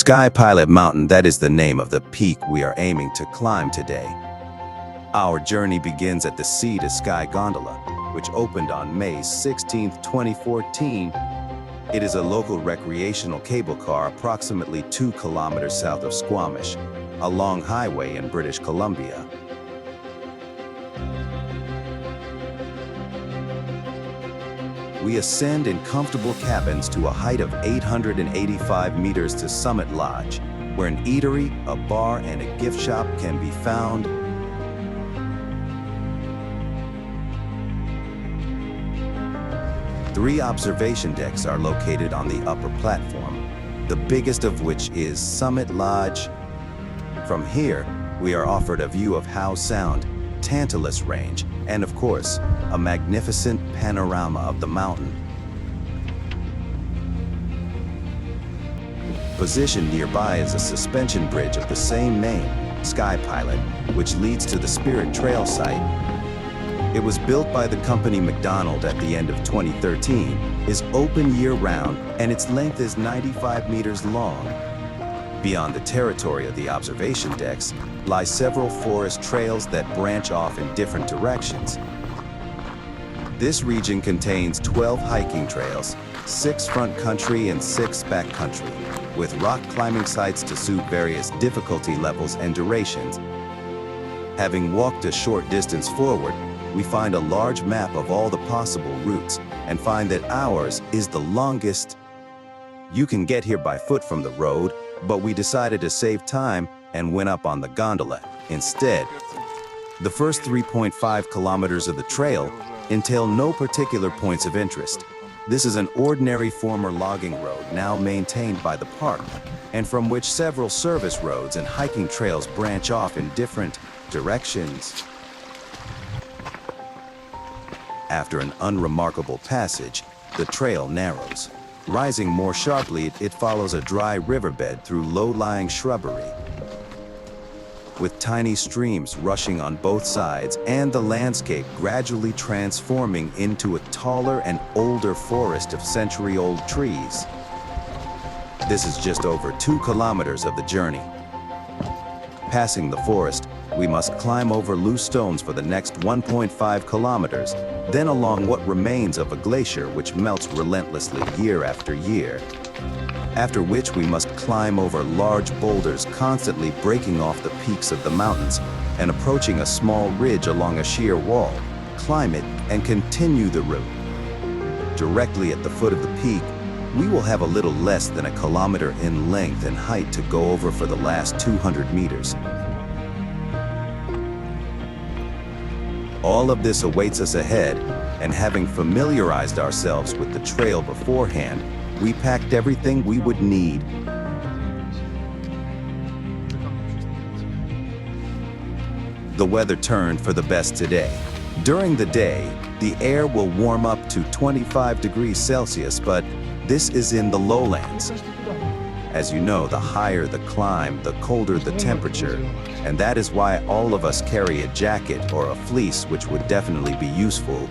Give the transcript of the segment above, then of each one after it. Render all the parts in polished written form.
Sky Pilot Mountain, that is the name of the peak we are aiming to climb today. Our journey begins at the Sea to Sky Gondola, which opened on May 16, 2014. It is a local recreational cable car approximately 2 kilometers south of Squamish, a long highway in British Columbia. We ascend in comfortable cabins to a height of 885 meters to Summit Lodge, where an eatery, a bar, and a gift shop can be found. Three observation decks are located on the upper platform, the biggest of which is Summit Lodge. From here, we are offered a view of Howe Sound, Tantalus Range, and of course, a magnificent panorama of the mountain. Positioned nearby is a suspension bridge of the same name, Sky Pilot, which leads to the Spirit Trail site. It was built by the company McDonald at the end of 2013, is open year-round, and its length is 95 meters long. Beyond the territory of the observation decks lie several forest trails that branch off in different directions. This region contains 12 hiking trails, 6 front country and 6 back country, with rock climbing sites to suit various difficulty levels and durations. Having walked a short distance forward, we find a large map of all the possible routes and find that ours is the longest. You can get here by foot from the road, but we decided to save time and went up on the gondola instead. The first 3.5 kilometers of the trail entail no particular points of interest. This is an ordinary former logging road now maintained by the park, and from which several service roads and hiking trails branch off in different directions. After an unremarkable passage, the trail narrows. Rising more sharply, it follows a dry riverbed through low-lying shrubbery, with tiny streams rushing on both sides and the landscape gradually transforming into a taller and older forest of century-old trees. This is just over 2 kilometers of the journey. Passing the forest, we must climb over loose stones for the next 1.5 kilometers, then along what remains of a glacier which melts relentlessly year after year. After which we must climb over large boulders constantly breaking off the peaks of the mountains and approaching a small ridge along a sheer wall, climb it, and continue the route. Directly at the foot of the peak, we will have a little less than a kilometer in length and height to go over for the last 200 meters. All of this awaits us ahead, and having familiarized ourselves with the trail beforehand, we packed everything we would need. The weather turned for the best today. During the day, the air will warm up to 25 degrees Celsius, but this is in the lowlands. As you know, the higher the climb, the colder the temperature, and that is why all of us carry a jacket or a fleece, which would definitely be useful,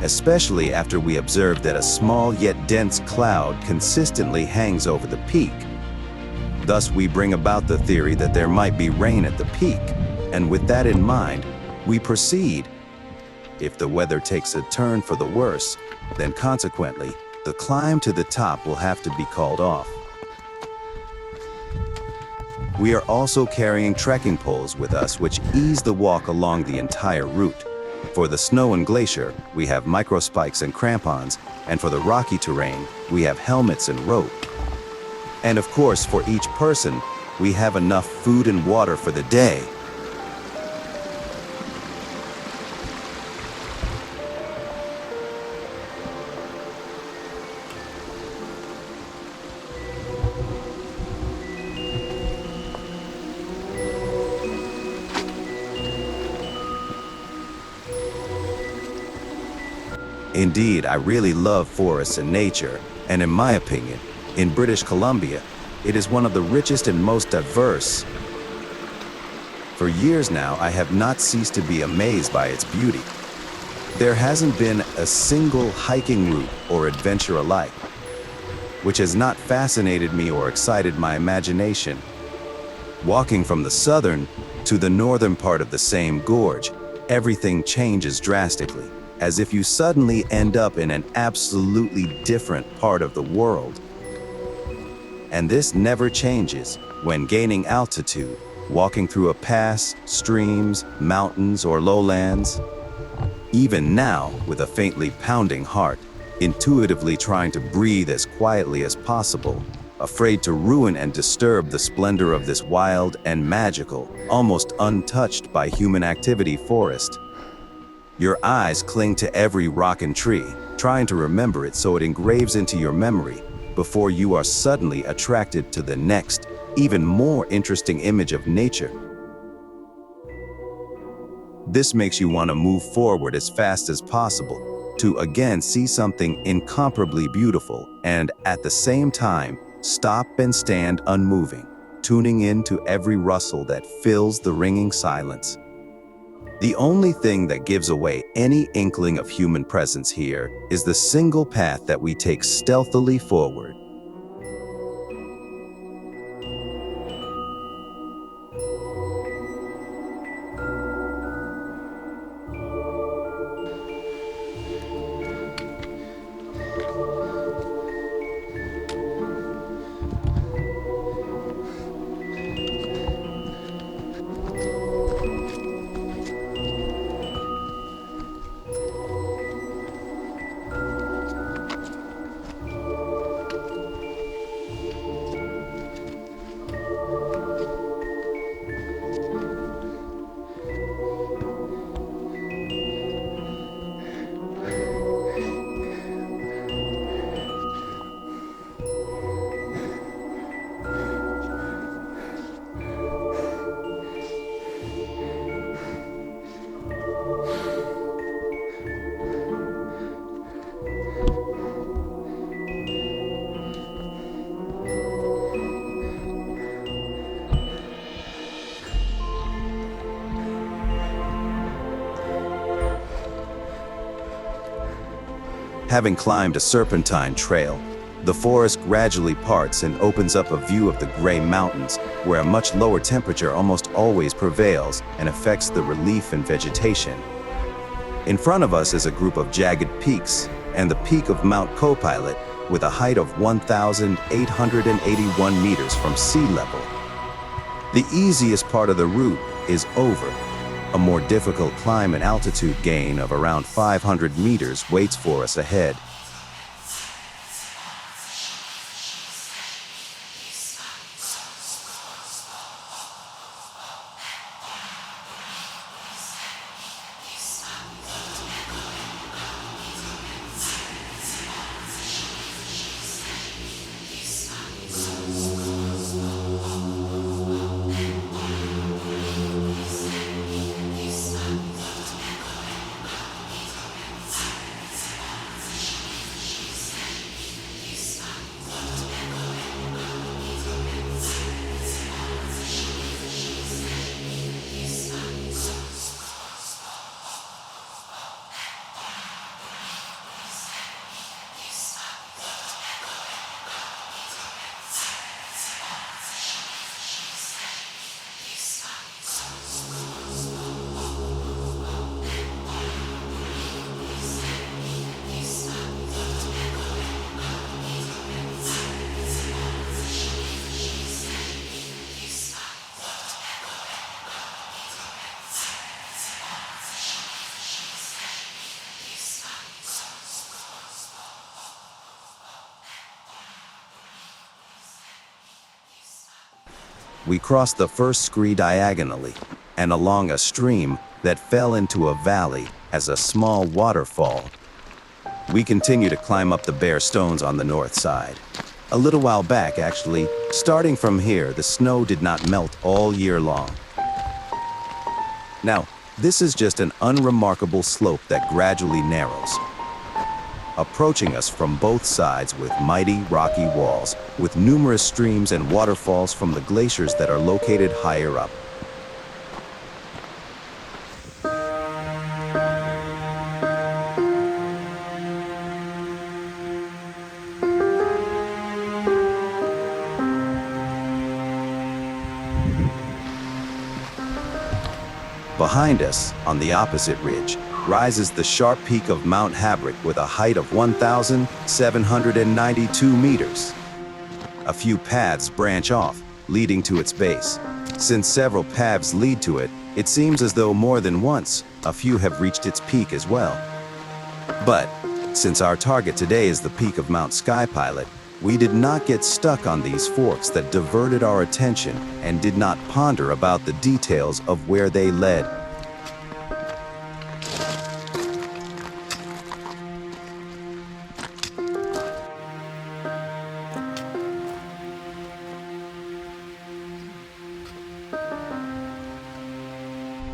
especially after we observed that a small yet dense cloud consistently hangs over the peak. Thus, we bring about the theory that there might be rain at the peak, and with that in mind, we proceed. If the weather takes a turn for the worse, then consequently, the climb to the top will have to be called off. We are also carrying trekking poles with us, which ease the walk along the entire route. For the snow and glacier, we have microspikes and crampons, and for the rocky terrain, we have helmets and rope. And of course, for each person, we have enough food and water for the day. Indeed, I really love forests and nature, and in my opinion, in British Columbia, it is one of the richest and most diverse. For years now, I have not ceased to be amazed by its beauty. There hasn't been a single hiking route or adventure alike. which has not fascinated me or excited my imagination. Walking from the southern to the northern part of the same gorge, everything changes drastically, as if you suddenly end up in an absolutely different part of the world. And this never changes when gaining altitude, walking through a pass, streams, mountains, or lowlands. Even now, with a faintly pounding heart, intuitively trying to breathe as quietly as possible, afraid to ruin and disturb the splendor of this wild and magical, almost untouched by human activity forest. Your eyes cling to every rock and tree, trying to remember it so it engraves into your memory before you are suddenly attracted to the next, even more interesting image of nature. This makes you want to move forward as fast as possible, to again see something incomparably beautiful, and at the same time, stop and stand unmoving, tuning in to every rustle that fills the ringing silence. The only thing that gives away any inkling of human presence here is the single path that we take stealthily forward. Having climbed a serpentine trail, the forest gradually parts and opens up a view of the gray mountains, where a much lower temperature almost always prevails and affects the relief and vegetation. In front of us is a group of jagged peaks, and the peak of Mount Copilot, with a height of 1,881 meters from sea level. The easiest part of the route is over. A more difficult climb and altitude gain of around 500 meters waits for us ahead. We crossed the first scree diagonally and along a stream that fell into a valley as a small waterfall. We continue to climb up the bare stones on the north side. A little while back, actually, starting from here, the snow did not melt all year long. Now, this is just an unremarkable slope that gradually narrows, approaching us from both sides with mighty rocky walls, with numerous streams and waterfalls from the glaciers that are located higher up. Behind us, on the opposite ridge, rises the sharp peak of Mount Habrick with a height of 1,792 meters. A few paths branch off, leading to its base. Since several paths lead to it, it seems as though more than once, a few have reached its peak as well. But, since our target today is the peak of Mount Skypilot, we did not get stuck on these forks that diverted our attention and did not ponder about the details of where they led.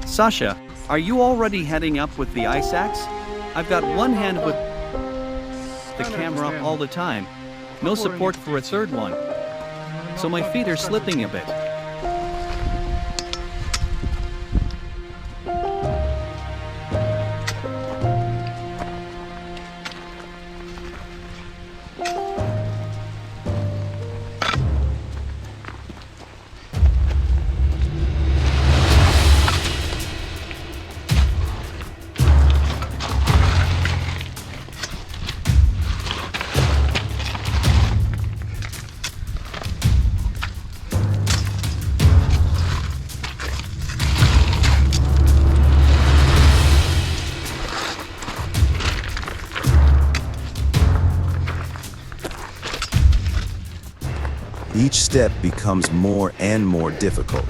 Sasha, are you already heading up with the ice axe? I've got one hand with the camera up all the time. No support for a third one. So my feet are slipping a bit. Each step becomes more and more difficult,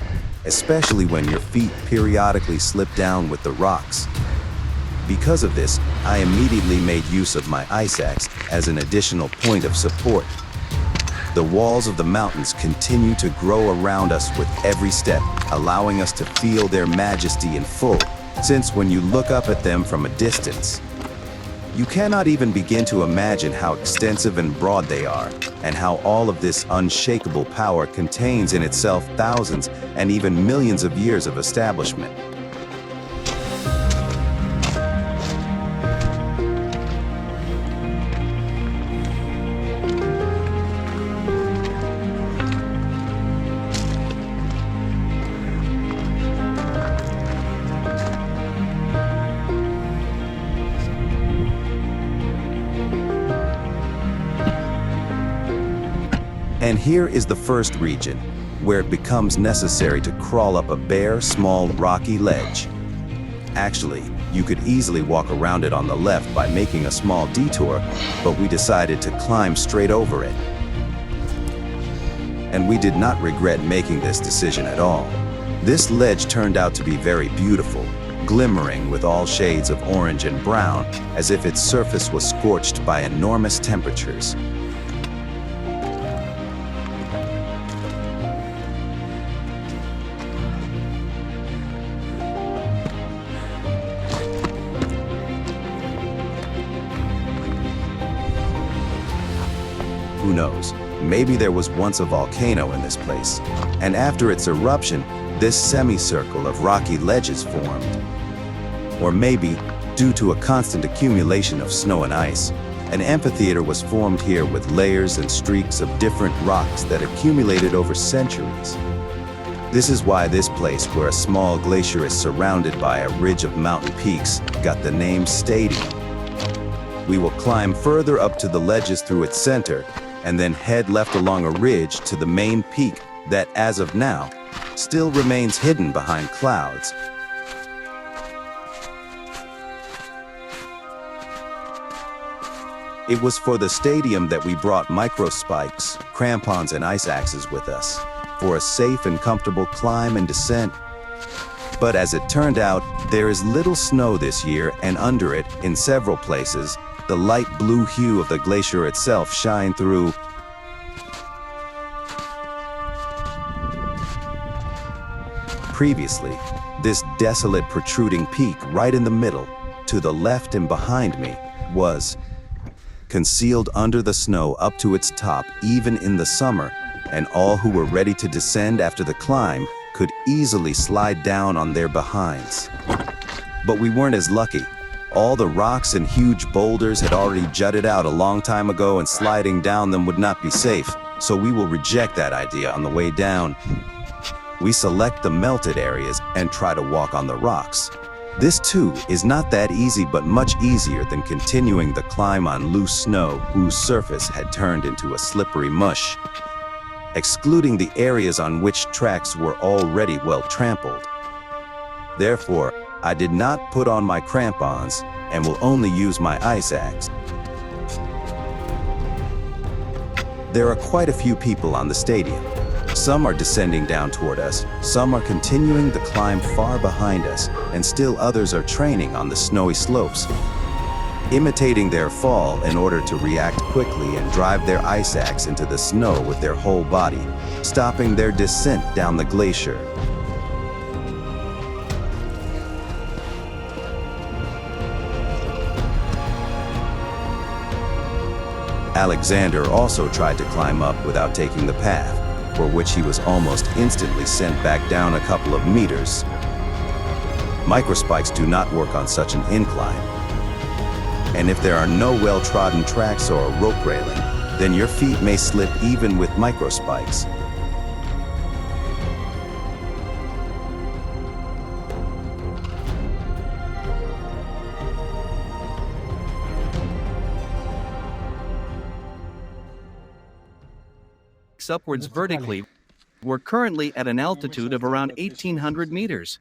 especially when your feet periodically slip down with the rocks. Because of this, I immediately made use of my ice axe as an additional point of support. The walls of the mountains continue to grow around us with every step, allowing us to feel their majesty in full, since when you look up at them from a distance, you cannot even begin to imagine how extensive and broad they are, and how all of this unshakable power contains in itself thousands and even millions of years of establishment. And here is the first region, where it becomes necessary to crawl up a bare, small, rocky ledge. Actually, you could easily walk around it on the left by making a small detour, but we decided to climb straight over it. And we did not regret making this decision at all. This ledge turned out to be very beautiful, glimmering with all shades of orange and brown, as if its surface was scorched by enormous temperatures. Who knows, maybe there was once a volcano in this place, and after its eruption, this semicircle of rocky ledges formed. Or maybe, due to a constant accumulation of snow and ice, an amphitheater was formed here with layers and streaks of different rocks that accumulated over centuries. This is why this place, where a small glacier is surrounded by a ridge of mountain peaks, got the name Stadium. We will climb further up to the ledges through its center, and then head left along a ridge to the main peak that, as of now, still remains hidden behind clouds. It was for the stadium that we brought micro spikes, crampons, and ice axes with us, for a safe and comfortable climb and descent. But as it turned out, there is little snow this year, and under it, in several places, the light blue hue of the glacier itself shine through. Previously, this desolate protruding peak right in the middle, to the left and behind me, was concealed under the snow up to its top even in the summer, and all who were ready to descend after the climb could easily slide down on their behinds. But we weren't as lucky. All the rocks and huge boulders had already jutted out a long time ago, and sliding down them would not be safe, so we will reject that idea on the way down. we select the melted areas and try to walk on the rocks. This too is not that easy, but much easier than continuing the climb on loose snow whose surface had turned into a slippery mush, excluding the areas on which tracks were already well trampled. Therefore, I did not put on my crampons and will only use my ice axe. There are quite a few people on the stadium. Some are descending down toward us, some are continuing the climb far behind us, and still others are training on the snowy slopes, imitating their fall in order to react quickly and drive their ice axe into the snow with their whole body, stopping their descent down the glacier. Alexander also tried to climb up without taking the path, for which he was almost instantly sent back down a couple of meters. Microspikes do not work on such an incline, and if there are no well-trodden tracks or a rope railing, then your feet may slip even with microspikes. Upwards vertically. We're currently at an altitude of around 1,800 meters.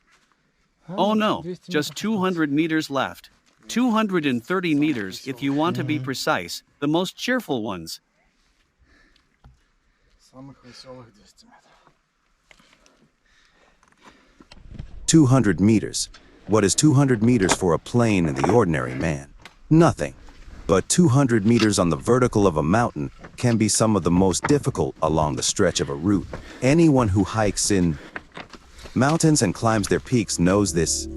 Oh no, just 200 meters left. 230 meters if you want to be precise, the most cheerful ones. 200 meters. What is 200 meters for a plane and the ordinary man? Nothing. But 200 meters on the vertical of a mountain can be some of the most difficult along the stretch of a route. Anyone who hikes in mountains and climbs their peaks knows this.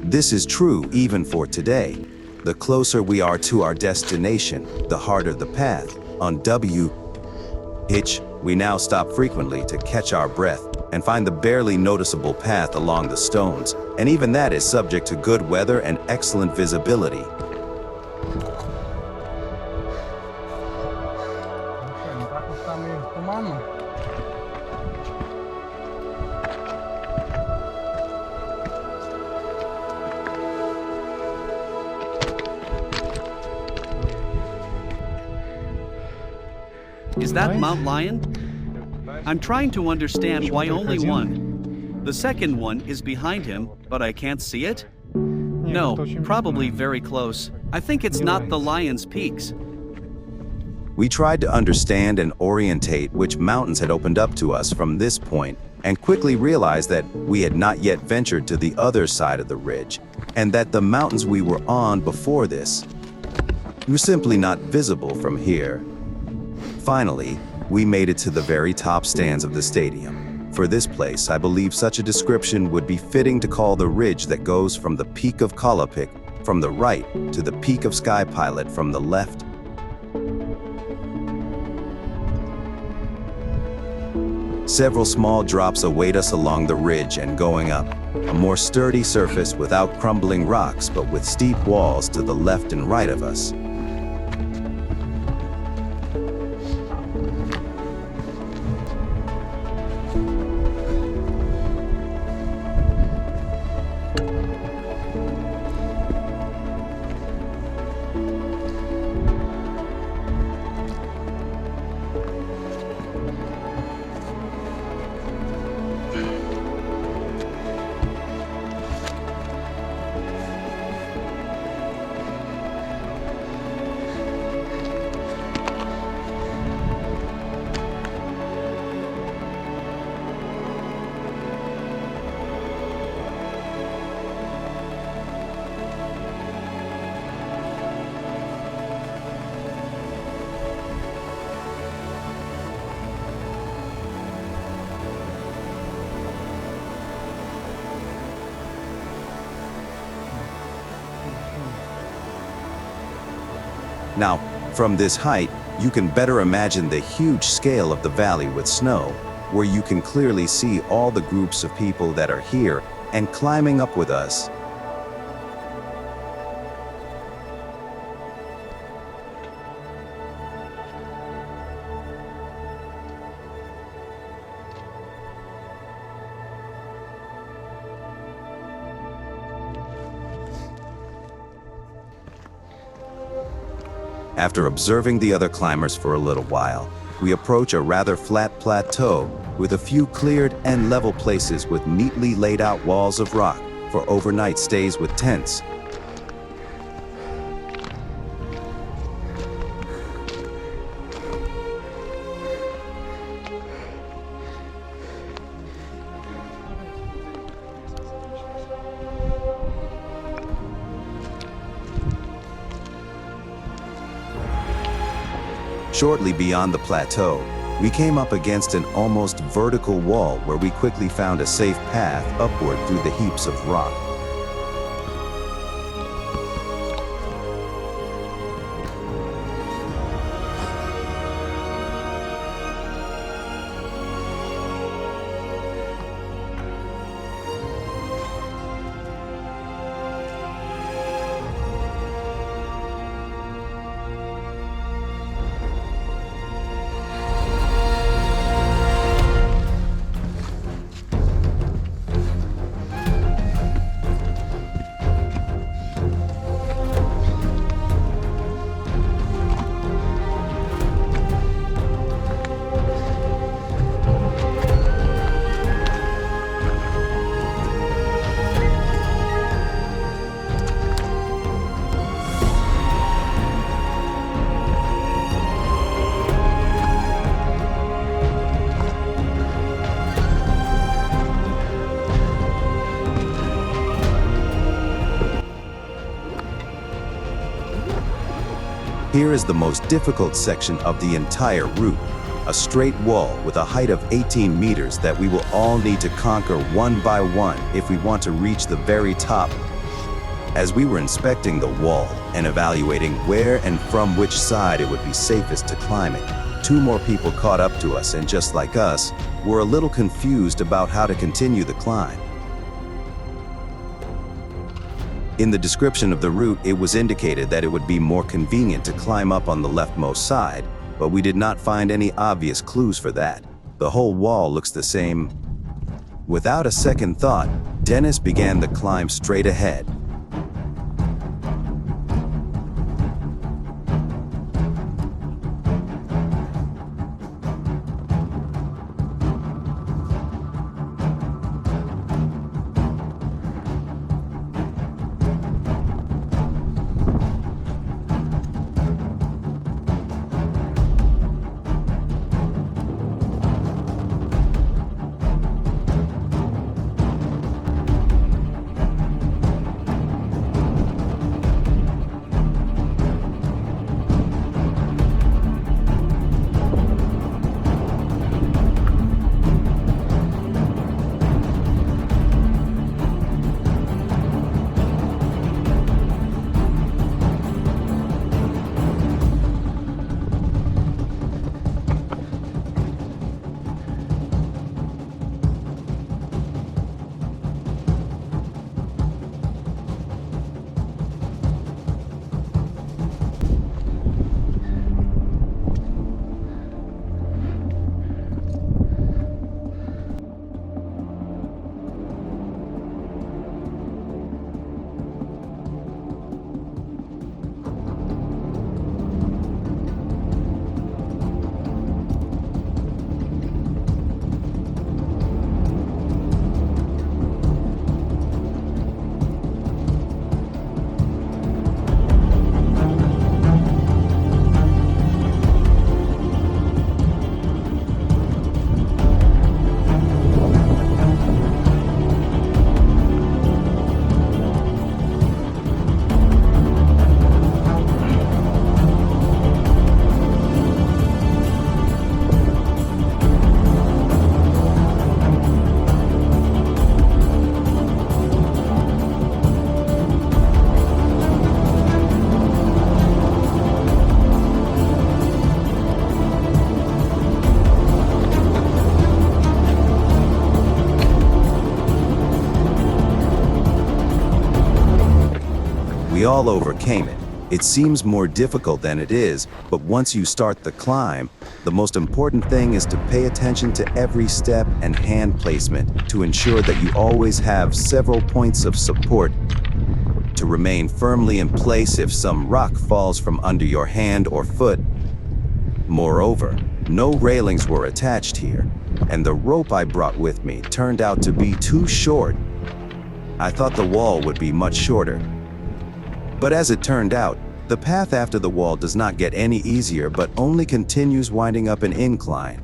This is true even for today. The closer we are to our destination, the harder the path. On W.H., we now stop frequently to catch our breath and find the barely noticeable path along the stones, and even that is subject to good weather and excellent visibility. Is that Mount Lion? I'm trying to understand why only one. The second one is behind him, but I can't see it? No, probably very close. I think it's not the Lion's peaks. We tried to understand and orientate which mountains had opened up to us from this point, and quickly realized that we had not yet ventured to the other side of the ridge, and that the mountains we were on before this were simply not visible from here. Finally, we made it to the very top stands of the stadium. For this place, I believe such a description would be fitting to call the ridge that goes from the peak of Kolapik from the right to the peak of Sky Pilot from the left. Several small drops await us along the ridge and going up. A more sturdy surface without crumbling rocks, but with steep walls to the left and right of us. Now, from this height, you can better imagine the huge scale of the valley with snow, where you can clearly see all the groups of people that are here and climbing up with us. After observing the other climbers for a little while, we approach a rather flat plateau with a few cleared and level places with neatly laid out walls of rock for overnight stays with tents. Shortly beyond the plateau, we came up against an almost vertical wall where we quickly found a safe path upward through the heaps of rock. Here is the most difficult section of the entire route, a straight wall with a height of 18 meters that we will all need to conquer one by one if we want to reach the very top. As we were inspecting the wall and evaluating where and from which side it would be safest to climb it, two more people caught up to us and, just like us, were a little confused about how to continue the climb. In the description of the route, it was indicated that it would be more convenient to climb up on the leftmost side, but we did not find any obvious clues for that. The whole wall looks the same. Without a second thought, Dennis began the climb straight ahead. We all overcame it. It seems more difficult than it is, but once you start the climb, the most important thing is to pay attention to every step and hand placement to ensure that you always have several points of support to to remain firmly in place if some rock falls from under your hand or foot. Moreover, no railings were attached here, and the rope I brought with me turned out to be too short. I thought the wall would be much shorter. But as it turned out, the path after the wall does not get any easier but only continues winding up an incline.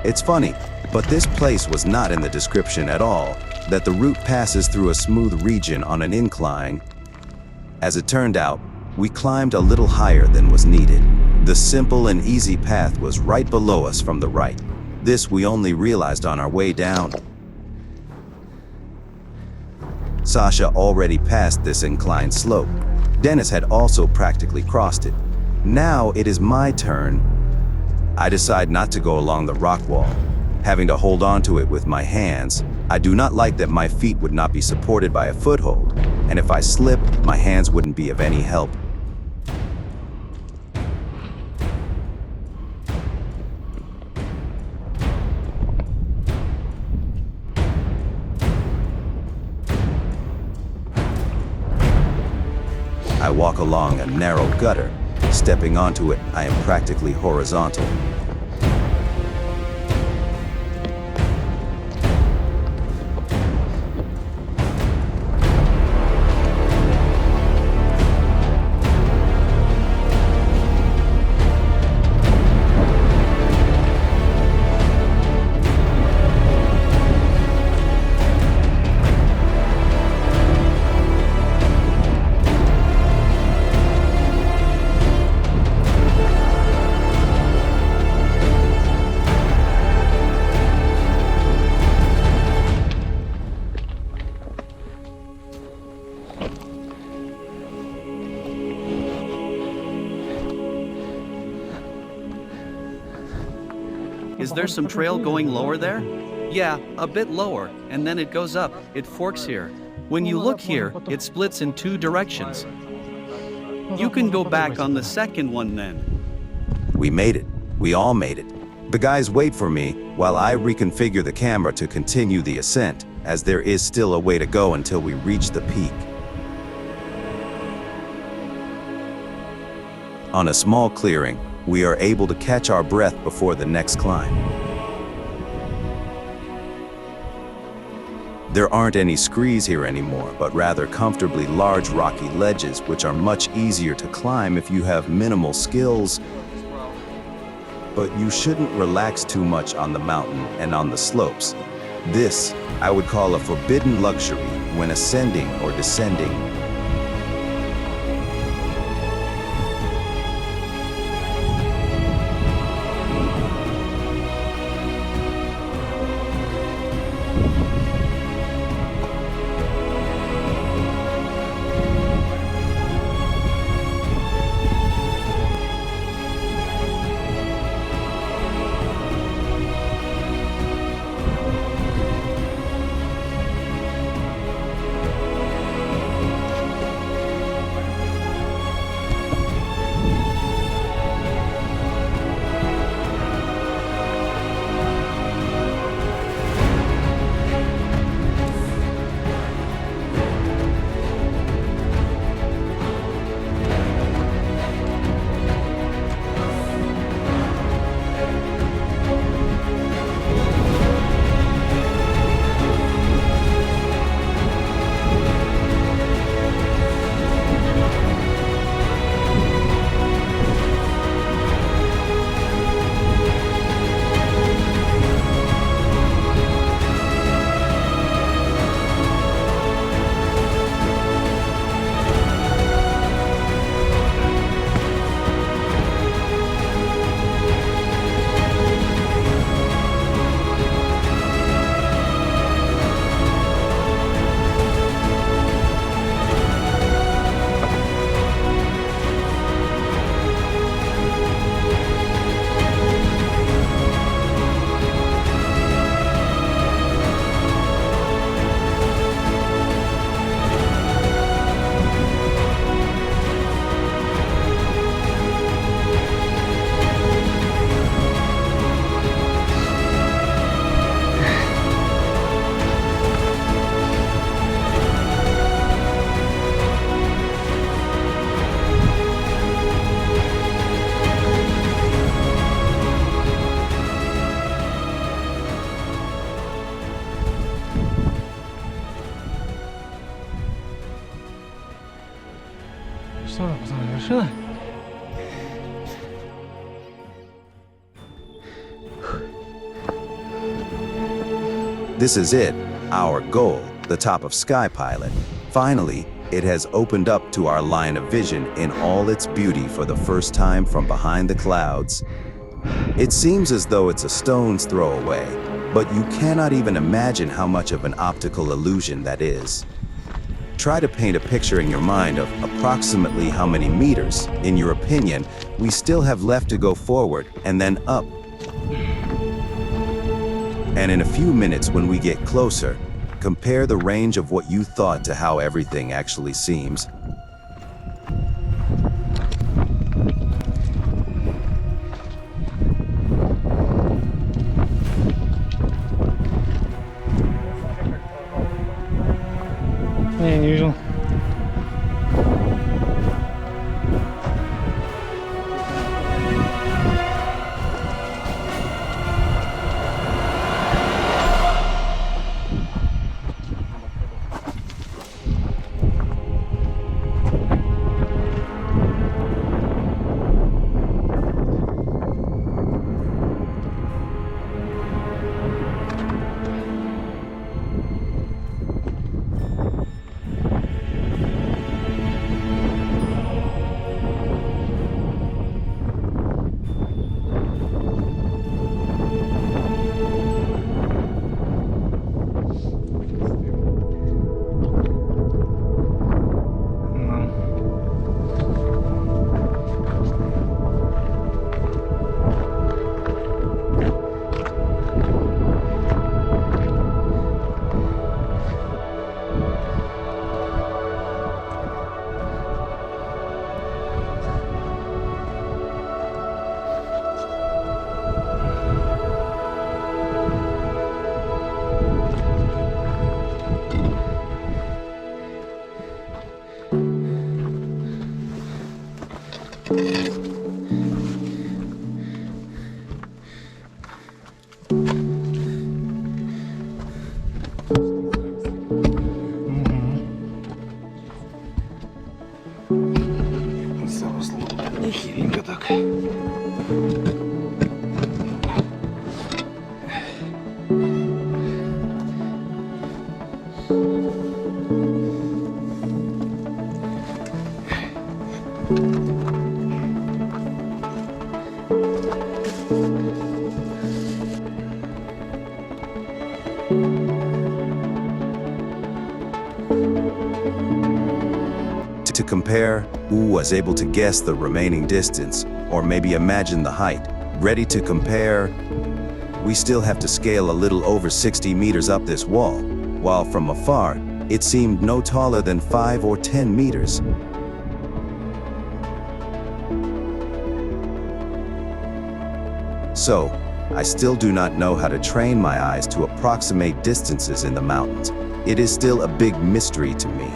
It's funny, but this place was not in the description at all, that the route passes through a smooth region on an incline. As it turned out, we climbed a little higher than was needed. The simple and easy path was right below us from the right. This we only realized on our way down. Sasha already passed this inclined slope. Dennis had also practically crossed it. Now it is my turn. I decide not to go along the rock wall, having to hold on to it with my hands. I do not like that my feet would not be supported by a foothold, and if I slip, my hands wouldn't be of any help. I walk along a narrow gutter. Stepping onto it, I am practically horizontal. Is there some trail going lower there? Yeah, a bit lower, and then it goes up. It forks here. When you look here, it splits in two directions. You can go back on the second one then. We made it. We all made it. The guys wait for me while I reconfigure the camera to continue the ascent, as there is still a way to go until we reach the peak. On a small clearing, we are able to catch our breath before the next climb. There aren't any screes here anymore, but rather comfortably large rocky ledges, which are much easier to climb if you have minimal skills. But you shouldn't relax too much on the mountain and on the slopes. This, I would call a forbidden luxury when ascending or descending. This is it, our goal, the top of Sky Pilot. Finally, it has opened up to our line of vision in all its beauty for the first time from behind the clouds. It seems as though it's a stone's throw away, but you cannot even imagine how much of an optical illusion that is. Try to paint a picture in your mind of approximately how many meters, in your opinion, we still have left to go forward and then up. And in a few minutes when we get closer, compare the range of what you thought to how everything actually seems. Unusual. Нехиленько так. compare, who was able to guess the remaining distance, or maybe imagine the height. Ready to compare? We still have to scale a little over 60 meters up this wall, while from afar, it seemed no taller than 5 or 10 meters. So, I still do not know how to train my eyes to approximate distances in the mountains. It is still a big mystery to me.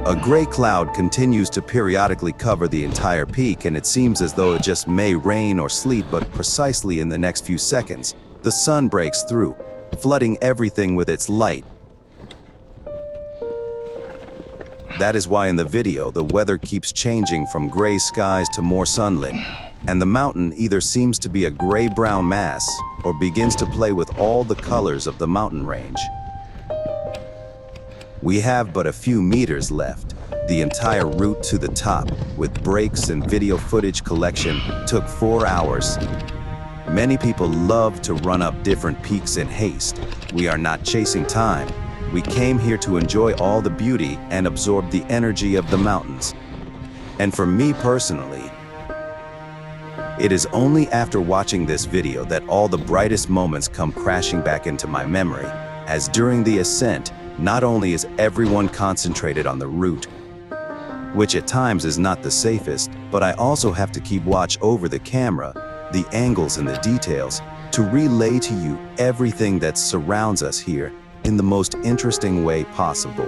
A gray cloud continues to periodically cover the entire peak, and it seems as though it just may rain or sleet, but precisely in the next few seconds, the sun breaks through, flooding everything with its light. That is why in the video, the weather keeps changing from gray skies to more sunlit, and the mountain either seems to be a gray-brown mass or begins to play with all the colors of the mountain range. We have but a few meters left. The entire route to the top, with breaks and video footage collection, took 4 hours. Many people love to run up different peaks in haste. We are not chasing time. We came here to enjoy all the beauty and absorb the energy of the mountains. And for me personally, it is only after watching this video that all the brightest moments come crashing back into my memory, as during the ascent, not only is everyone concentrated on the route, which at times is not the safest, but I also have to keep watch over the camera, the angles and the details, to relay to you everything that surrounds us here in the most interesting way possible.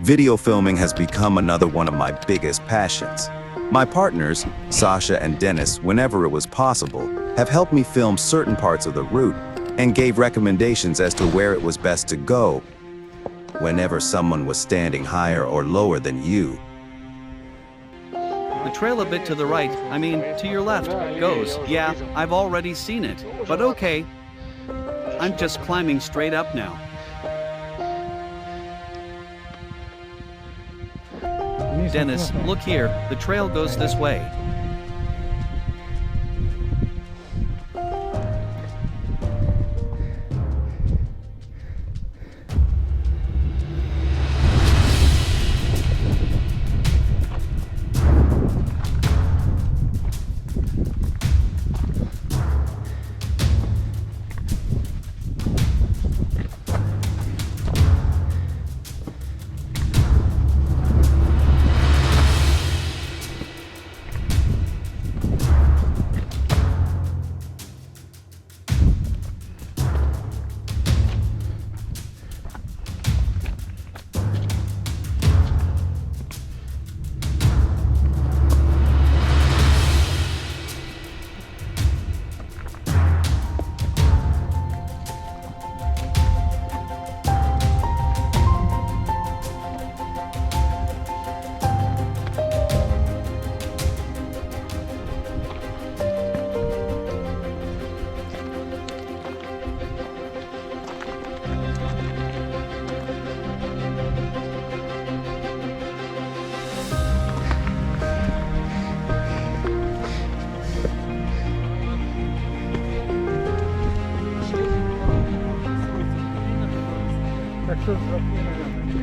Video filming has become another one of my biggest passions. My partners, Sasha and Dennis, whenever it was possible, have helped me film certain parts of the route and gave recommendations as to where it was best to go whenever someone was standing higher or lower than you. The trail a bit to the right, to your left, goes, yeah, I've already seen it, but okay. I'm just climbing straight up now. Dennis, look here, the trail goes this way.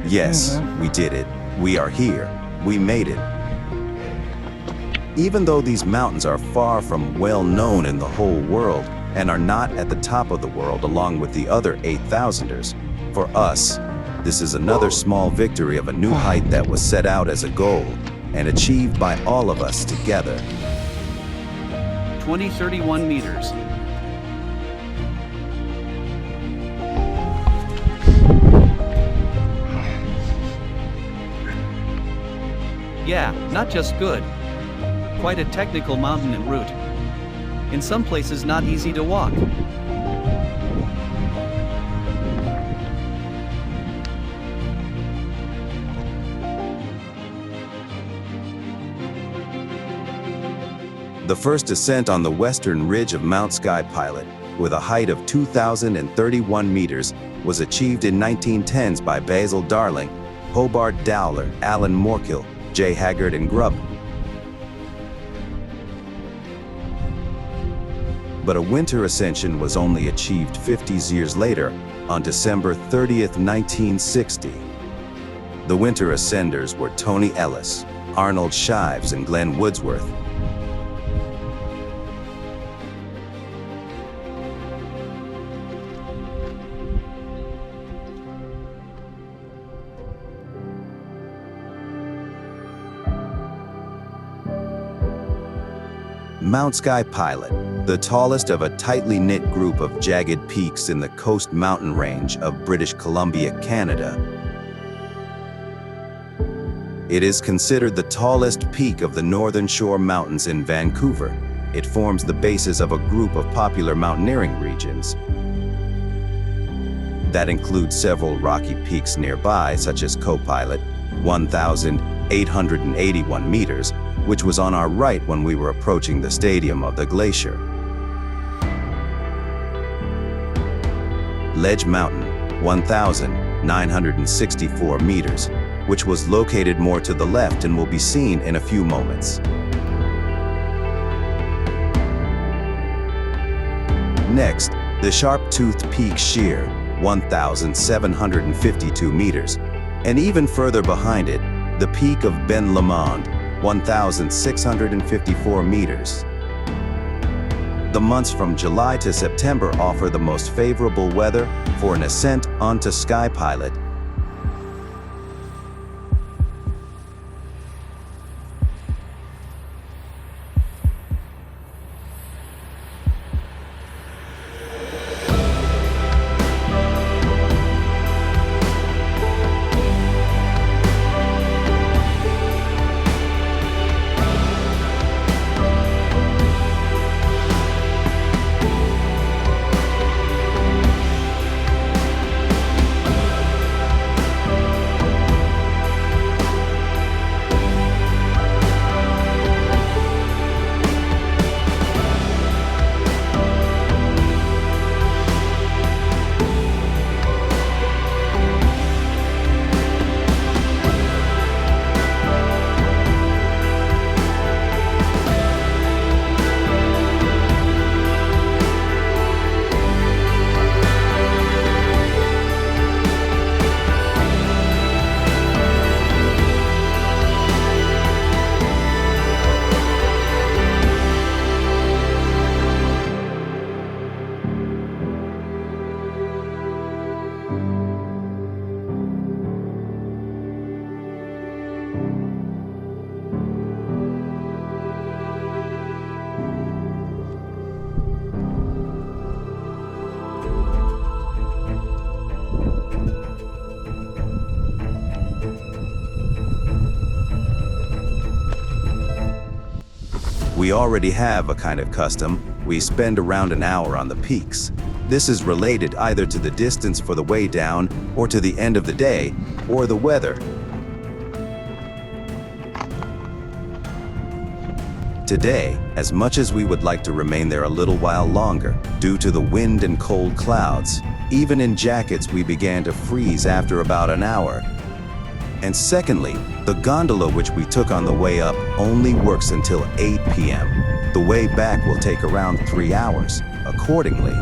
Yes, we did it. We are here. We made it. Even though these mountains are far from well known in the whole world and are not at the top of the world along with the other 8,000ers, for us, this is another small victory of a new height that was set out as a goal and achieved by all of us together. 2031 meters. Yeah, not just good. Quite a technical mountain and route. In some places not easy to walk. The first ascent on the western ridge of Mount Sky Pilot, with a height of 2,031 meters, was achieved in 1910s by Basil Darling, Hobart Dowler, Alan Morkill, J. Haggard and Grubb. But a winter ascension was only achieved 50 years later, on December 30th, 1960. The winter ascenders were Tony Ellis, Arnold Shives, and Glenn Woodsworth. Mount Sky Pilot, the tallest of a tightly knit group of jagged peaks in the Coast Mountain Range of British Columbia, Canada. It is considered the tallest peak of the Northern Shore Mountains in Vancouver. It forms the basis of a group of popular mountaineering regions that include several rocky peaks nearby, such as Copilot, 1,881 meters, which was on our right when we were approaching the stadium of the glacier. Ledge Mountain, 1,964 meters, which was located more to the left and will be seen in a few moments. Next, the Sharp-Toothed Peak Sheer, 1,752 meters, and even further behind it, the peak of Ben Lomond, 1,654 meters. The months from July to September offer the most favorable weather for an ascent onto Sky Pilot. We already have a kind of custom. We spend around an hour on the peaks. This is related either to the distance for the way down, or to the end of the day, or the weather. Today, as much as we would like to remain there a little while longer, due to the wind and cold clouds, even in jackets we began to freeze after about an hour. And secondly, the gondola which we took on the way up only works until 8 p.m. The way back will take around 3 hours. Accordingly,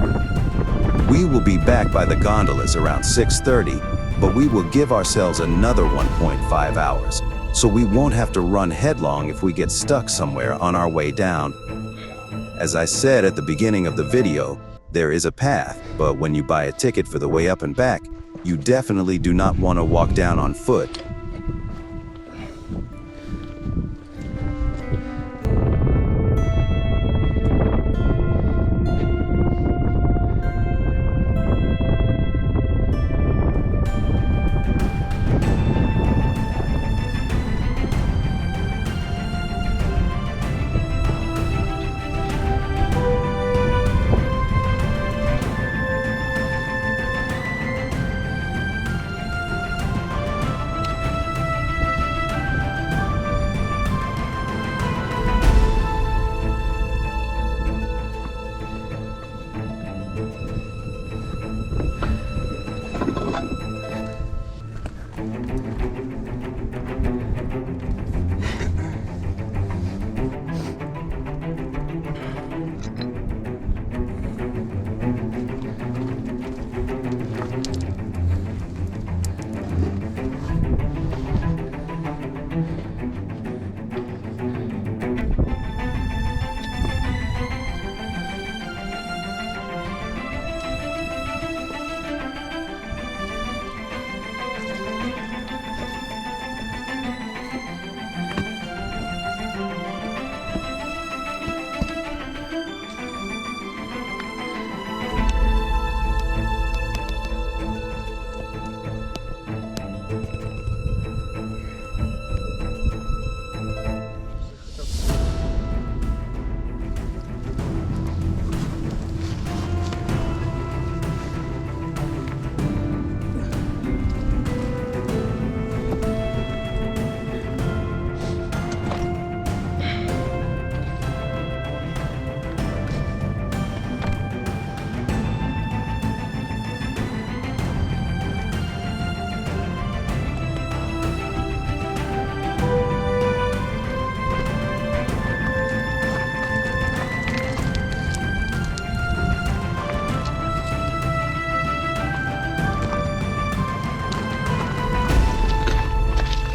we will be back by the gondolas around 6:30, but we will give ourselves another 1.5 hours. so we won't have to run headlong if we get stuck somewhere on our way down. As I said at the beginning of the video, there is a path, but when you buy a ticket for the way up and back, you definitely do not want to walk down on foot.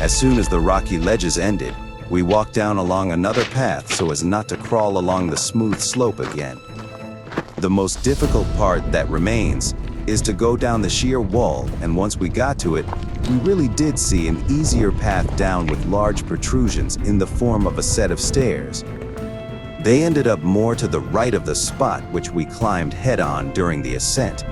As soon as the rocky ledges ended, we walked down along another path so as not to crawl along the smooth slope again. The most difficult part that remains is to go down the sheer wall, and once we got to it, we really did see an easier path down with large protrusions in the form of a set of stairs. They ended up more to the right of the spot which we climbed head-on during the ascent.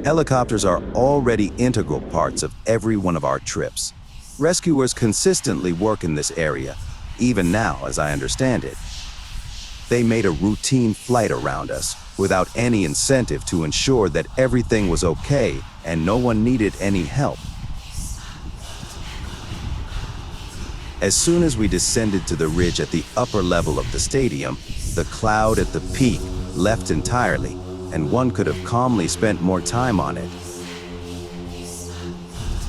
Helicopters are already integral parts of every one of our trips. Rescuers consistently work in this area, even now as I understand it. They made a routine flight around us without any incentive to ensure that everything was okay and no one needed any help. As soon as we descended to the ridge at the upper level of the stadium, the cloud at the peak left entirely, and one could have calmly spent more time on it.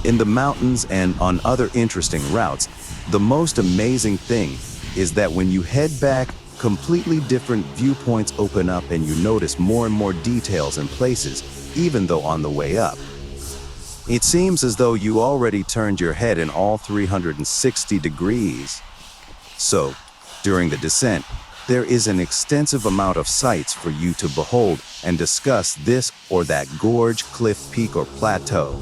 In the mountains and on other interesting routes, the most amazing thing is that when you head back, completely different viewpoints open up and you notice more and more details and places, even though on the way up. It seems as though you already turned your head in all 360 degrees. So, during the descent, there is an extensive amount of sights for you to behold and discuss this or that gorge, cliff, peak, or plateau.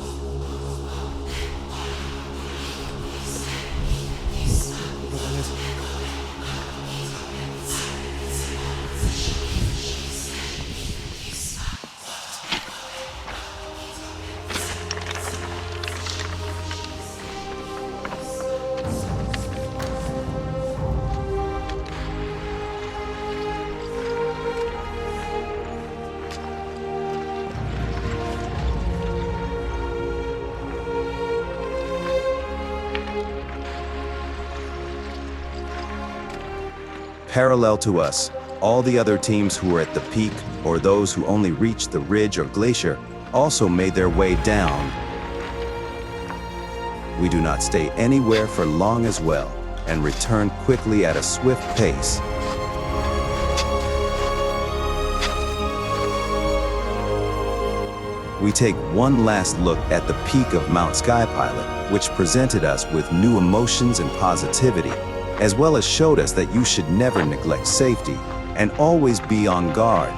Parallel to us, all the other teams who were at the peak, or those who only reached the ridge or glacier, also made their way down. We do not stay anywhere for long as well, and return quickly at a swift pace. We take one last look at the peak of Mount Skypilot, which presented us with new emotions and positivity, as well as showed us that you should never neglect safety and always be on guard.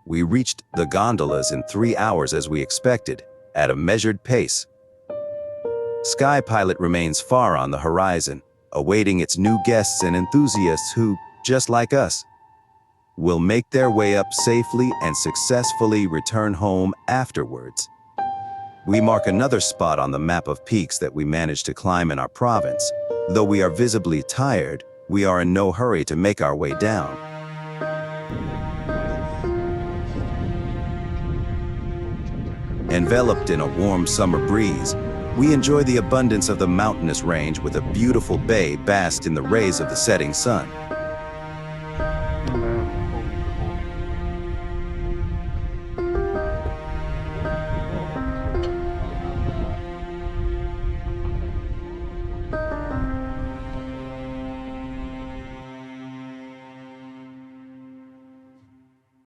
We reached the gondolas in 3 hours as we expected, at a measured pace. Skypilot remains far on the horizon, awaiting its new guests and enthusiasts who, just like us, will make their way up safely and successfully return home afterwards. We mark another spot on the map of peaks that we managed to climb in our province. Though we are visibly tired, we are in no hurry to make our way down. Enveloped in a warm summer breeze, we enjoy the abundance of the mountainous range with a beautiful bay basked in the rays of the setting sun.